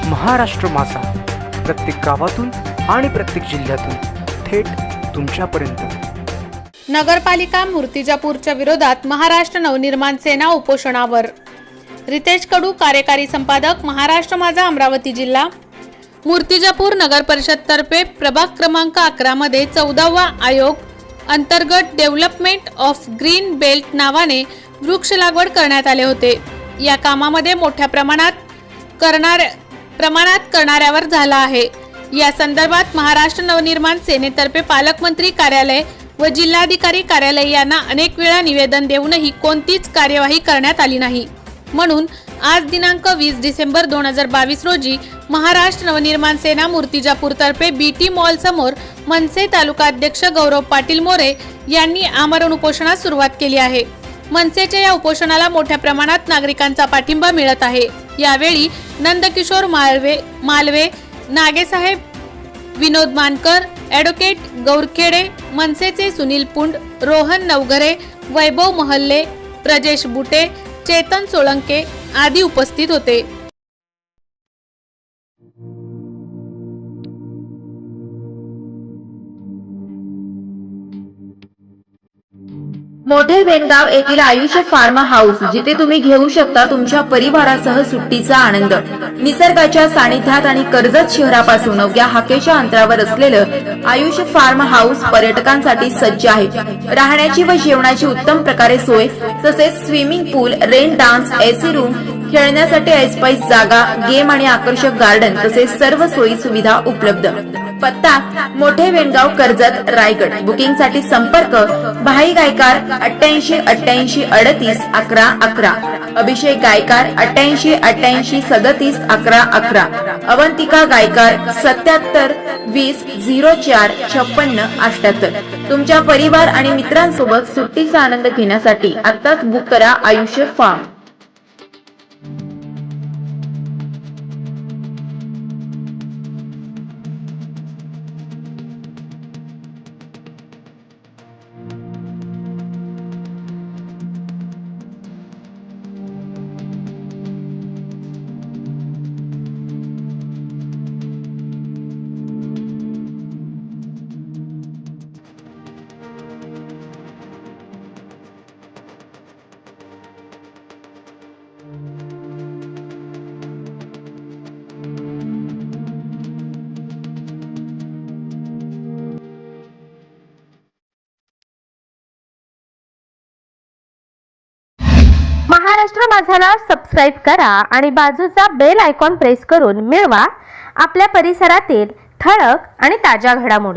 महाराष्ट्र माझा, प्रत्येक गावातून आणि प्रत्येक जिल्ह्यातून थेट तुमच्यापर्यंत। नगरपालिका मूर्तिजापूरच्या विरोधात महाराष्ट्र नवनिर्माण सेना उपोषणावर। रितेश कडू, कार्यकारी संपादक, महाराष्ट्र माझा, अमरावती जिल्हा। मूर्तिजापूर नगर परिषद तर्फे प्रभाग क्रमांक 11 मध्ये 14वा आयोग अंतर्गत डेव्हलपमेंट ऑफ ग्रीन बेल्ट नावाने वृक्ष लागवड करण्यात आले होते। या कामामध्ये मोठ्या प्रमाणात करणाऱ्यावर झाला आहे। या संदर्भात महाराष्ट्र नवनिर्माण सेनेतर्फे पालकमंत्री कार्यालय व जिल्हाधिकारी कार्यालय यांना अनेक वेळा निवेदन देऊनही कोणतीच कार्यवाही करण्यात आली नाही। म्हणून आज दिनांक 20 डिसेंबर 2022 रोजी महाराष्ट्र नवनिर्माण सेना मूर्तिजापूर तर्फे बीटी मॉल समोर मनसे तालुका अध्यक्ष गौरव पाटील मोरे यांनी आमरण उपोषणास सुरुवात केली आहे। मनसेच्या या उपोषणाला मोठ्या प्रमाणात नागरिकांचा पाठिंबा मिळत आहे। यावेळी नंदकिशोर मालवे, नागेसाहेब विनोद मानकर, ॲडव्होकेट गौरखेडे, मनसेचे सुनील पुंड, रोहन नवघरे, वैभव महल्ले, प्रजेश बुटे, चेतन सोळंके आदी उपस्थित होते। मोठे वेणगाव येथील आयुष्य फार्म हाऊस, जिथे तुम्ही घेऊ शकता तुमच्या परिवारासह सुट्टीचा आनंद। निसर्गाच्या सानिध्यात आणि कर्जत शहरापासून अवघ्या हाकेच्या अंतरावर असलेलं आयुष्य फार्म हाऊस पर्यटकांसाठी सज्ज आहे। राहण्याची व जेवणाची उत्तम प्रकारे सोय, तसेच स्विमिंग पूल, रेन डान्स, एसी रूम, खेळण्यासाठी ऐसपैस जागा, गेम आणि आकर्षक गार्डन तसेच सर्व सोयी सुविधा उपलब्ध। पत्ता: मोठे वेणगाव, कर्जत, रायगड। बुकिंग साठी संपर्क: भाई गायकार 88 88 38 11 11, अभिषेक गायकार 88 88 37 11 11, अवंतिका गायकार 77 20 04 56 78। तुमच्या परिवार आणि मित्रांसोबत सुट्टीचा आनंद घेण्यासाठी आताच बुक करा आयुष्य फार्म। महाराष्ट्र माझाला सबस्क्राइब करा आणि बाजूचा बेल आयकॉन प्रेस करून मिळवा आपल्या परिसरातील ठळक आणि ताज्या घडामोडी।